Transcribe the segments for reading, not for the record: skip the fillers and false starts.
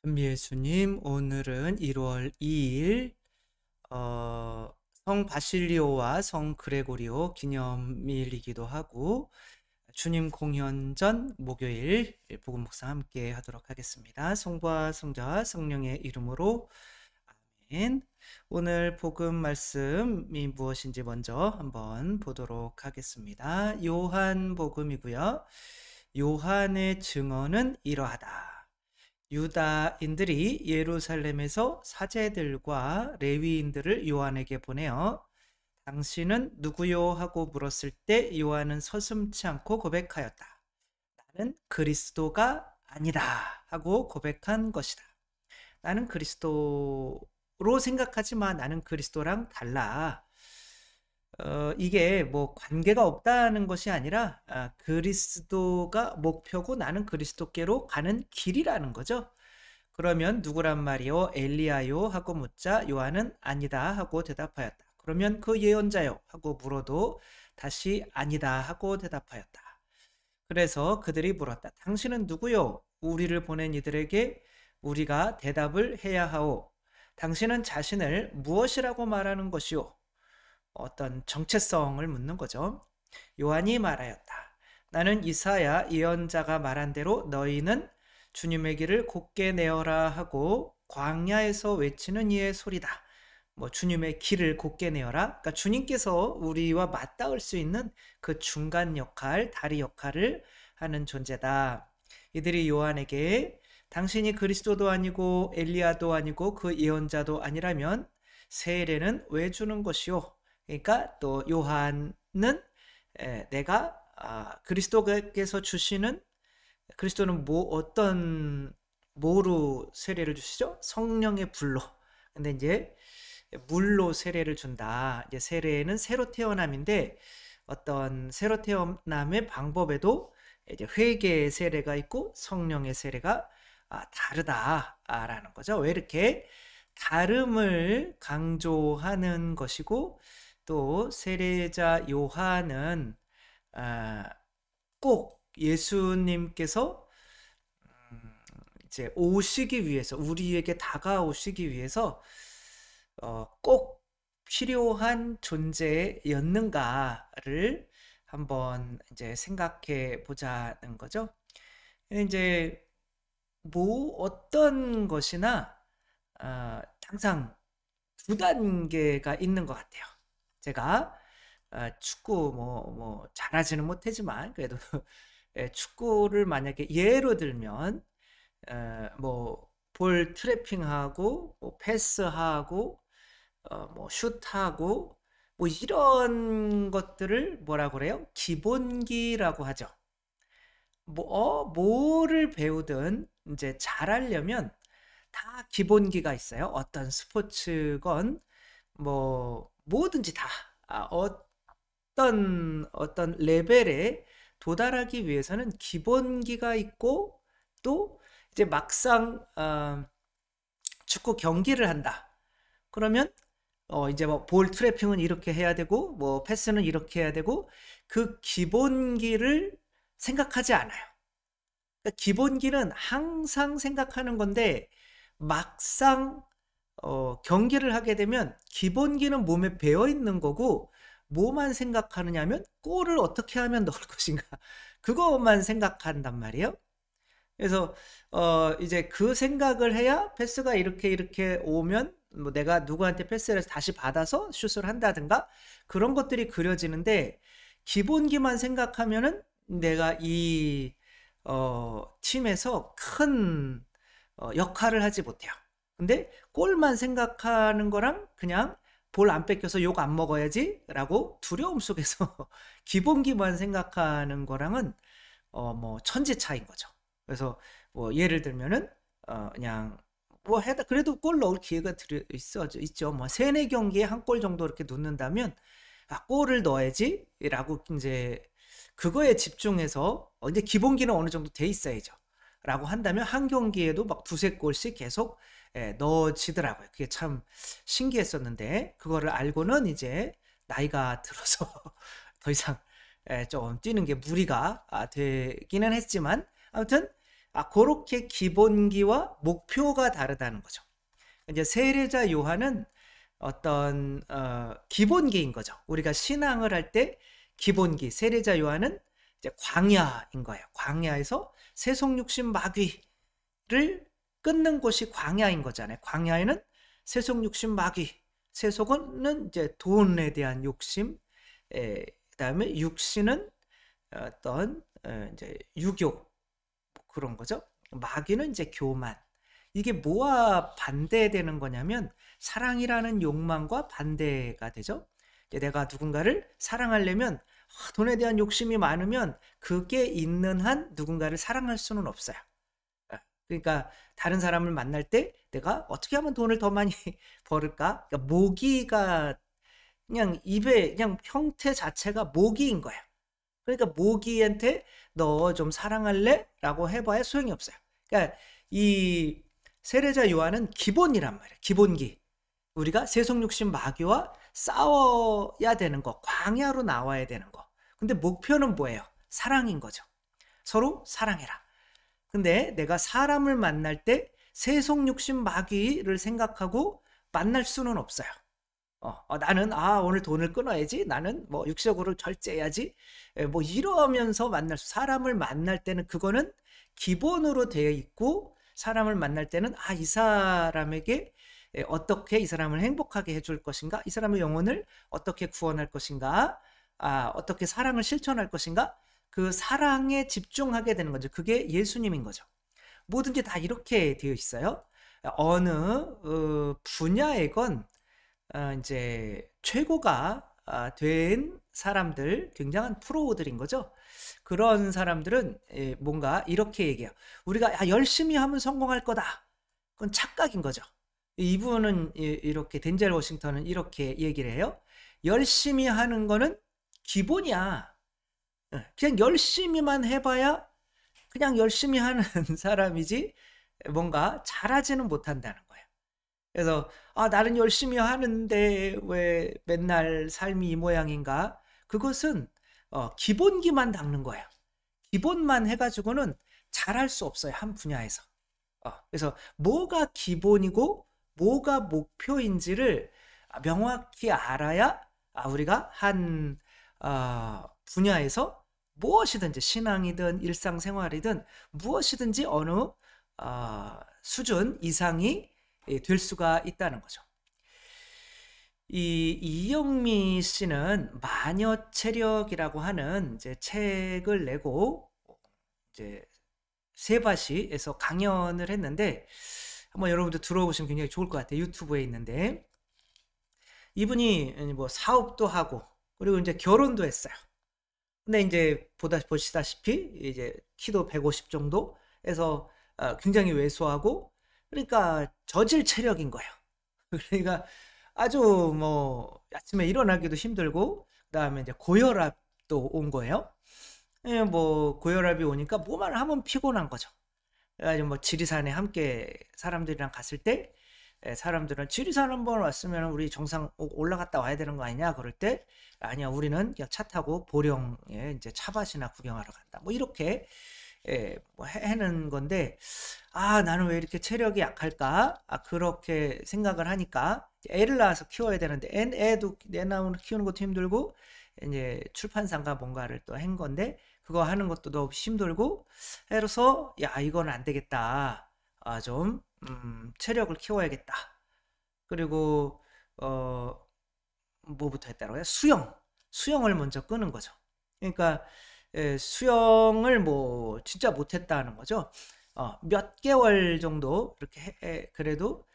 예수님, 오늘은 1월 2일 성 바실리오와 성 그레고리오 기념일이기도 하고 주님 공연 전 목요일 복음 묵상 함께 하도록 하겠습니다. 성부와 성자와 성령의 이름으로 아멘. 오늘 복음 말씀이 무엇인지 먼저 한번 보도록 하겠습니다. 요한 복음이고요. 요한의 증언은 이러하다. 유다인들이 예루살렘에서 사제들과 레위인들을 요한에게 보내어 당신은 누구요? 하고 물었을 때 요한은 서슴지 않고 고백하였다. 나는 그리스도가 아니다 하고 고백한 것이다. 나는 그리스도로 생각하지 마. 나는 그리스도랑 달라. 이게 뭐 관계가 없다는 것이 아니라 그리스도가 목표고 나는 그리스도께로 가는 길이라는 거죠. 그러면 누구란 말이요? 엘리야요? 하고 묻자 요한은 아니다 하고 대답하였다. 그러면 그 예언자요? 하고 물어도 다시 아니다 하고 대답하였다. 그래서 그들이 물었다. 당신은 누구요? 우리를 보낸 이들에게 우리가 대답을 해야 하오. 당신은 자신을 무엇이라고 말하는 것이오? 어떤 정체성을 묻는 거죠. 요한이 말하였다. 나는 이사야 예언자가 말한 대로 너희는 주님의 길을 곧게 내어라 하고 광야에서 외치는 이의 소리다. 뭐 주님의 길을 곧게 내어라. 그러니까 주님께서 우리와 맞닿을 수 있는 그 중간 역할, 다리 역할을 하는 존재다. 이들이 요한에게 당신이 그리스도도 아니고 엘리야도 아니고 그 예언자도 아니라면 세례는 왜 주는 것이오? 그러니까 또 요한은 내가 그리스도께서 주시는 그리스도는 어떤 뭐로 세례를 주시죠? 성령의 불로. 근데 이제 물로 세례를 준다. 이제 세례는 새로 태어남인데 어떤 새로 태어남의 방법에도 이제 회개의 세례가 있고 성령의 세례가 다르다라는 거죠. 왜 이렇게 다름을 강조하는 것이고 또 세례자 요한은 꼭 예수님께서 이제 오시기 위해서 우리에게 다가오시기 위해서 꼭 필요한 존재였는가를 한번 이제 생각해 보자는 거죠. 이제 어떤 것이나 항상 두 단계가 있는 것 같아요. 제가 축구 뭐 잘하지는 못하지만 그래도 축구를 만약에 예로 들면 뭐 볼 트래핑하고 뭐 패스하고 뭐 슛하고 뭐 이런 것들을 뭐라 그래요? 기본기라고 하죠. 뭐를 배우든 이제 잘하려면 다 기본기가 있어요. 어떤 스포츠건 뭐 뭐든지 다 어떤 레벨에 도달하기 위해서는 기본기가 있고 또 이제 막상 축구 경기를 한다. 그러면 이제 뭐 볼 트래핑은 이렇게 해야 되고 뭐 패스는 이렇게 해야 되고 그 기본기를 생각하지 않아요. 그러니까 기본기는 항상 생각하는 건데 막상 경기를 하게 되면 기본기는 몸에 배어 있는 거고 뭐만 생각하느냐면 골을 어떻게 하면 넣을 것인가 그것만 생각한단 말이에요. 그래서 이제 그 생각을 해야 패스가 이렇게 오면 뭐 내가 누구한테 패스를 해서 다시 받아서 슛을 한다든가 그런 것들이 그려지는데 기본기만 생각하면은 내가 이 팀에서 큰 역할을 하지 못해요. 근데 골만 생각하는 거랑 그냥 볼 안 뺏겨서 욕 안 먹어야지 라고 두려움 속에서 기본기만 생각하는 거랑은 뭐 천지 차이인 거죠. 그래서 뭐 예를 들면은 그냥 뭐 그래도 골 넣을 기회가 있죠. 뭐 3-4경기에 한 골 정도 이렇게 넣는다면 골을 넣어야지 라고 이제 그거에 집중해서 이제 기본기는 어느 정도 돼 있어야죠. 라고 한다면 한 경기에도 막 2-3골씩 계속 넣어지더라고요. 그게 참 신기했었는데 그거를 알고는 이제 나이가 들어서 더 이상 좀 뛰는 게 무리가 되기는 했지만 아무튼 그렇게 기본기와 목표가 다르다는 거죠. 이제 세례자 요한은 어떤 기본기인 거죠. 우리가 신앙을 할 때 기본기, 세례자 요한은 이제 광야인 거예요. 광야에서 세속육신 마귀를 끊는 곳이 광야인 거잖아요. 광야에는 세속육신 마귀, 세속은 이제 돈에 대한 욕심, 그다음에 육신은 어떤 이제 유교 그런 거죠. 마귀는 이제 교만. 이게 뭐와 반대되는 거냐면 사랑이라는 욕망과 반대가 되죠. 내가 누군가를 사랑하려면 돈에 대한 욕심이 많으면 그게 있는 한 누군가를 사랑할 수는 없어요. 그러니까 다른 사람을 만날 때 내가 어떻게 하면 돈을 더 많이 벌을까? 그러니까 모기가 그냥 입에 그냥 형태 자체가 모기인 거야. 그러니까 모기한테 너 좀 사랑할래? 라고 해봐야 소용이 없어요. 그러니까 이 세례자 요한은 기본이란 말이에요. 기본기. 우리가 세속육신 마귀와 싸워야 되는 거, 광야로 나와야 되는 거. 근데 목표는 뭐예요? 사랑인 거죠. 서로 사랑해라. 근데 내가 사람을 만날 때 세속육신 마귀를 생각하고 만날 수는 없어요. 나는 오늘 돈을 끊어야지. 나는 뭐 육적으로 절제해야지. 뭐 이러면서 사람을 만날 때는 그거는 기본으로 되어 있고, 사람을 만날 때는 이 사람에게 어떻게 이 사람을 행복하게 해줄 것인가, 이 사람의 영혼을 어떻게 구원할 것인가, 어떻게 사랑을 실천할 것인가, 그 사랑에 집중하게 되는 거죠. 그게 예수님인 거죠. 뭐든지 다 이렇게 되어 있어요. 어느 분야에건 이제 최고가 된 사람들, 굉장한 프로들인 거죠. 그런 사람들은 뭔가 이렇게 얘기해요. 우리가 열심히 하면 성공할 거다. 그건 착각인 거죠. 이분은 이렇게 덴젤 워싱턴은 이렇게 얘기를 해요. 열심히 하는 거는 기본이야. 그냥 열심히만 해봐야 그냥 열심히 하는 사람이지 뭔가 잘하지는 못한다는 거예요. 그래서 나는 열심히 하는데 왜 맨날 삶이 이 모양인가? 그것은 기본기만 닦는 거예요. 기본만 해가지고는 잘할 수 없어요. 한 분야에서. 그래서 뭐가 기본이고 뭐가 목표인지를 명확히 알아야 우리가 한 분야에서 무엇이든지, 신앙이든 일상생활이든 무엇이든지 어느 수준 이상이 될 수가 있다는 거죠. 이영미 씨는 마녀 체력이라고 하는 이제 책을 내고 이제 세바시에서 강연을 했는데, 한번 여러분들 들어보시면 굉장히 좋을 것 같아요. 유튜브에 있는데, 이분이 뭐 사업도 하고 그리고 이제 결혼도 했어요. 근데 이제 보시다시피 이제 키도 150 정도 해서 굉장히 왜소하고, 그러니까 저질 체력인 거예요. 그러니까 아주 뭐 아침에 일어나기도 힘들고, 그다음에 이제 고혈압도 온 거예요. 뭐 고혈압이 오니까 뭐만 하면 피곤한 거죠. 그래가지고 뭐 지리산에 함께 사람들이랑 갔을 때, 사람들은 지리산 한번 왔으면 우리 정상 올라갔다 와야 되는 거 아니냐 그럴 때, 아니야, 우리는 그냥 차 타고 보령에 이제 차밭이나 구경하러 간다, 뭐 이렇게 뭐 해는 건데, 나는 왜 이렇게 체력이 약할까? 그렇게 생각을 하니까 애를 낳아서 키워야 되는데, 애도 내 낳으면 키우는 것도 힘들고, 이제 출판사가 뭔가를 또 한 건데 그거 하는 것도 너무 힘들고 해서, 이건 안 되겠다. 좀 체력을 키워야겠다. 그리고 뭐부터 했다고 해요? 수영을 먼저 끄는 거죠. 그러니까 수영을 뭐 진짜 못했다는 거죠. 몇 개월 정도 이렇게 그래도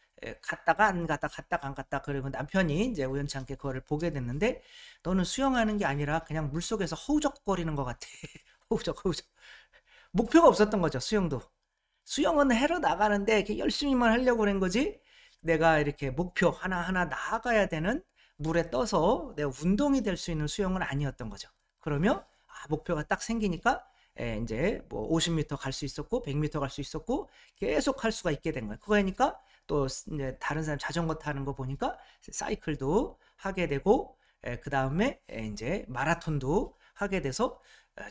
갔다가 안 갔다, 갔다가 안 갔다. 그리고 남편이 이제 우연치 않게 그거를 보게 됐는데, 너는 수영하는 게 아니라 그냥 물속에서 허우적거리는 것 같아. 허우적. 목표가 없었던 거죠, 수영도. 수영은 해러 나가는데 이렇게 열심히만 하려고 그런 거지, 내가 이렇게 목표 하나하나 나아가야 되는, 물에 떠서 내가 운동이 될 수 있는 수영은 아니었던 거죠. 그러면 목표가 딱 생기니까 이제 뭐 50m 갈 수 있었고 100m 갈 수 있었고 계속 할 수가 있게 된 거예요. 그거니까 또 이제 다른 사람 자전거 타는 거 보니까 사이클도 하게 되고, 그 다음에 이제 마라톤도 하게 돼서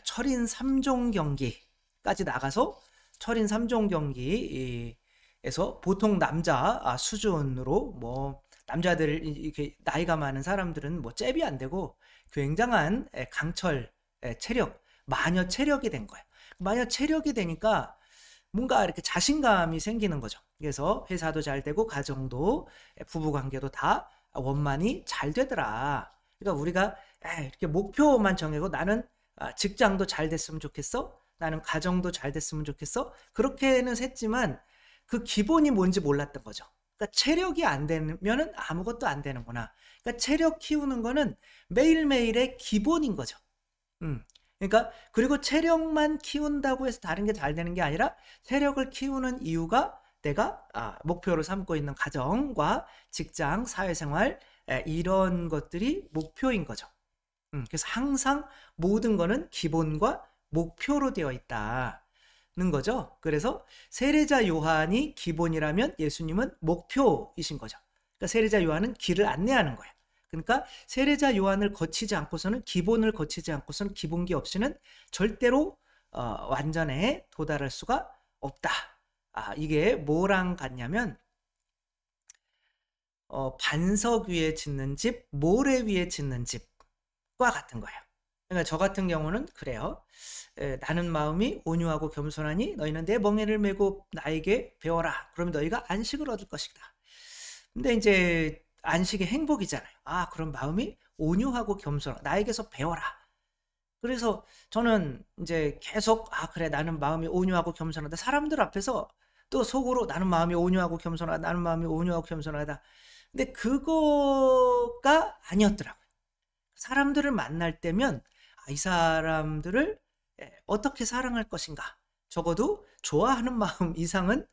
철인 3종 경기까지 나가서 철인 3종 경기에서 보통 남자 수준으로 뭐 남자들 이렇게 나이가 많은 사람들은 뭐 잽이 안 되고 굉장한 강철 체력, 마녀 체력이 된 거예요. 마녀 체력이 되니까 뭔가 이렇게 자신감이 생기는 거죠. 그래서 회사도 잘 되고 가정도 부부 관계도 다 원만히 잘 되더라. 그러니까 우리가 이렇게 목표만 정하고 나는 직장도 잘 됐으면 좋겠어. 나는 가정도 잘 됐으면 좋겠어. 그렇게는 했지만 그 기본이 뭔지 몰랐던 거죠. 그러니까 체력이 안 되면은 아무것도 안 되는구나. 그러니까 체력 키우는 거는 매일매일의 기본인 거죠. 그러니까 그리고 체력만 키운다고 해서 다른 게 잘 되는 게 아니라 체력을 키우는 이유가 내가 목표로 삼고 있는 가정과 직장, 사회생활 이런 것들이 목표인 거죠. 그래서 항상 모든 거는 기본과 목표로 되어 있다는 거죠. 그래서 세례자 요한이 기본이라면 예수님은 목표이신 거죠. 그러니까 세례자 요한은 길을 안내하는 거예요. 그러니까 세례자 요한을 거치지 않고서는 기본을 거치지 않고서는 기본기 없이는 절대로 완전에 도달할 수가 없다. 이게 뭐랑 같냐면 반석 위에 짓는 집, 모래 위에 짓는 집과 같은 거예요. 그러니까 저 같은 경우는 그래요. 나는 마음이 온유하고 겸손하니 너희는 내 멍에를 메고 나에게 배워라. 그러면 너희가 안식을 얻을 것이다. 근데 이제 안식이 행복이잖아요. 그럼 마음이 온유하고 겸손하고 나에게서 배워라. 그래서 저는 이제 계속 그래 나는 마음이 온유하고 겸손하다. 사람들 앞에서 또 속으로 나는 마음이 온유하고 겸손하다. 나는 마음이 온유하고 겸손하다. 근데 그거가 아니었더라고요. 사람들을 만날 때면 이 사람들을 어떻게 사랑할 것인가. 적어도 좋아하는 마음 이상은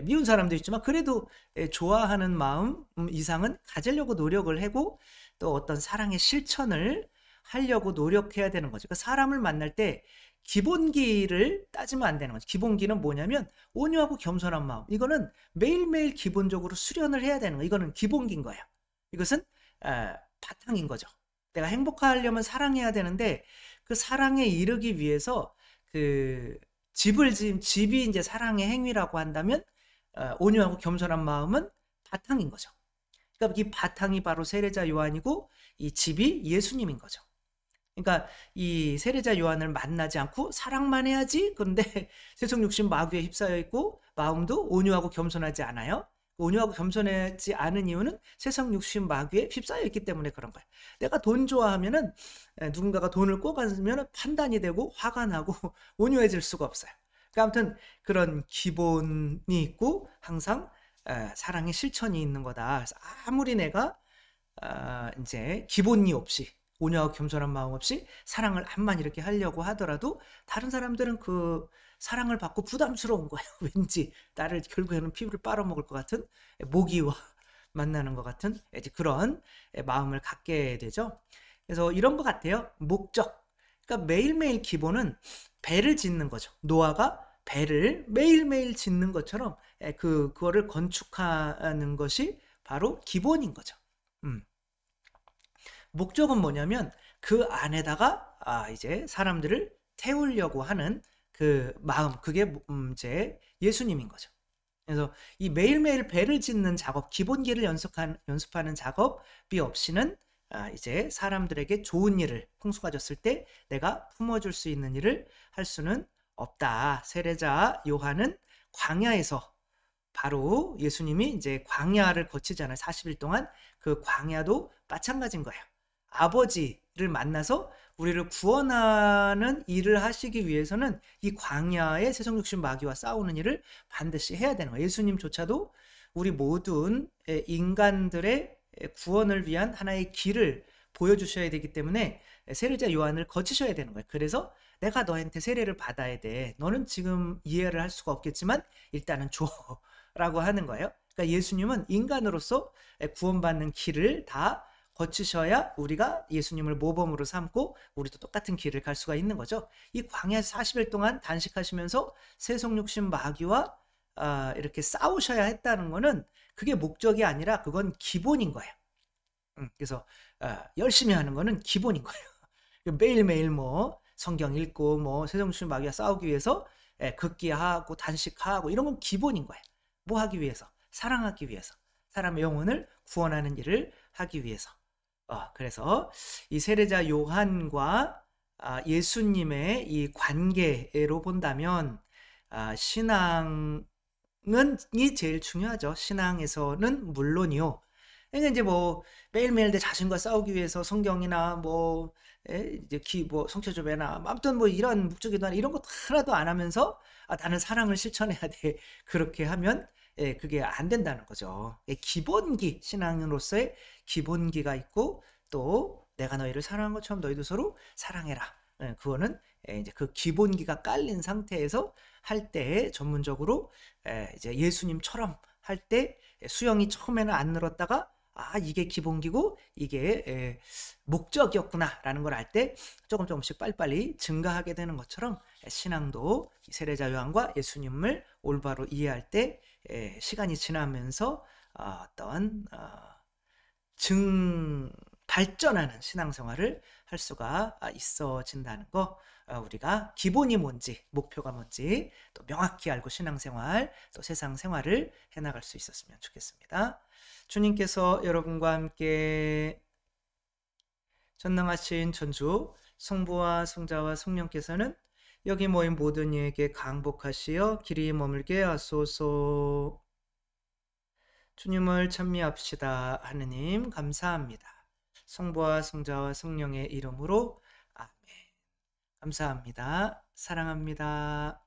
미운 사람도 있지만 그래도 좋아하는 마음 이상은 가지려고 노력을 하고 또 어떤 사랑의 실천을 하려고 노력해야 되는 거죠. 그러니까 사람을 만날 때 기본기를 따지면 안 되는 거죠. 기본기는 뭐냐면 온유하고 겸손한 마음. 이거는 매일매일 기본적으로 수련을 해야 되는 거예요. 이거는 기본기인 거예요. 이것은 바탕인 거죠. 내가 행복하려면 사랑해야 되는데 그 사랑에 이르기 위해서 그 집이 이제 사랑의 행위라고 한다면 온유하고 겸손한 마음은 바탕인 거죠. 그러니까 이 바탕이 바로 세례자 요한이고 이 집이 예수님인 거죠. 그러니까 이 세례자 요한을 만나지 않고 사랑만 해야지. 그런데 세속 욕심 마귀에 휩싸여 있고 마음도 온유하고 겸손하지 않아요. 온유하고 겸손하지 않은 이유는 세상 욕심 마귀에 휩싸여 있기 때문에 그런 거예요. 내가 돈 좋아하면은 누군가가 돈을 꿔가면 판단이 되고 화가 나고 온유해질 수가 없어요. 그러니까 아무튼 그런 기본이 있고 항상 사랑의 실천이 있는 거다. 그래서 아무리 내가 이제 기본이 없이 온유하고 겸손한 마음 없이 사랑을 암만 이렇게 하려고 하더라도 다른 사람들은 그 사랑을 받고 부담스러운 거예요. 왠지 나를 결국에는 피부를 빨아먹을 것 같은 모기와 만나는 것 같은 이제 그런 마음을 갖게 되죠. 그래서 이런 것 같아요. 목적. 그러니까 매일매일 기본은 배를 짓는 거죠. 노아가 배를 매일매일 짓는 것처럼 그거를 건축하는 것이 바로 기본인 거죠. 목적은 뭐냐면 그 안에다가 이제 사람들을 태우려고 하는 그 마음, 그게 이제 예수님인 거죠. 그래서 이 매일매일 배를 짓는 작업, 기본기를 연습하는 작업이 없이는 이제 사람들에게 좋은 일을 풍수가 졌을 때 내가 품어줄 수 있는 일을 할 수는 없다. 세례자 요한은 광야에서 바로 예수님이 이제 광야를 거치잖아요. 40일 동안 그 광야도 마찬가지인 거예요. 아버지를 만나서 우리를 구원하는 일을 하시기 위해서는 이 광야의 세속 욕심 마귀와 싸우는 일을 반드시 해야 되는 거예요. 예수님조차도 우리 모든 인간들의 구원을 위한 하나의 길을 보여주셔야 되기 때문에 세례자 요한을 거치셔야 되는 거예요. 그래서 내가 너한테 세례를 받아야 돼. 너는 지금 이해를 할 수가 없겠지만 일단은 줘. 라고 하는 거예요. 그러니까 예수님은 인간으로서 구원받는 길을 다 거치셔야 우리가 예수님을 모범으로 삼고 우리도 똑같은 길을 갈 수가 있는 거죠. 이 광야에서 40일 동안 단식하시면서 세속 욕심 마귀와 이렇게 싸우셔야 했다는 거는 그게 목적이 아니라 그건 기본인 거예요. 그래서 열심히 하는 거는 기본인 거예요. 매일매일 뭐 성경 읽고 뭐 세속 욕심 마귀와 싸우기 위해서 극기하고 단식하고 이런 건 기본인 거예요. 뭐 하기 위해서? 사랑하기 위해서. 사람의 영혼을 구원하는 일을 하기 위해서. 그래서 이 세례자 요한과 예수님의 이 관계로 본다면 신앙이 제일 중요하죠. 신앙에서는 물론이요. 그러니까 이제 뭐 매일매일 내 자신과 싸우기 위해서 성경이나 뭐 이제 뭐 성체조배나 아무튼 뭐 이런 묵주기도나 이런 것도 하나도 안 하면서 나는 사랑을 실천해야 돼. 그렇게 하면 그게 안 된다는 거죠. 기본기, 신앙인으로서의 기본기가 있고 또 내가 너희를 사랑한 것처럼 너희도 서로 사랑해라. 그거는 이제 그 기본기가 깔린 상태에서 할 때 전문적으로 이제 예수님처럼 할 때 수영이 처음에는 안 늘었다가 이게 기본기고 이게 목적이었구나라는 걸 알 때 조금씩 빨리빨리 증가하게 되는 것처럼 신앙도 세례자 요한과 예수님을 올바로 이해할 때 시간이 지나면서 어떤 발전하는 신앙생활을 할 수가 있어진다는 거, 우리가 기본이 뭔지 목표가 뭔지 또 명확히 알고 신앙생활 또 세상생활을 해나갈 수 있었으면 좋겠습니다. 주님께서 여러분과 함께 전능하신 전주 성부와 성자와 성령께서는 여기 모인 모든 이에게 강복하시어 길이 머물게 하소서. 주님을 찬미합시다. 하느님 감사합니다. 성부와 성자와 성령의 이름으로 아멘. 감사합니다. 사랑합니다.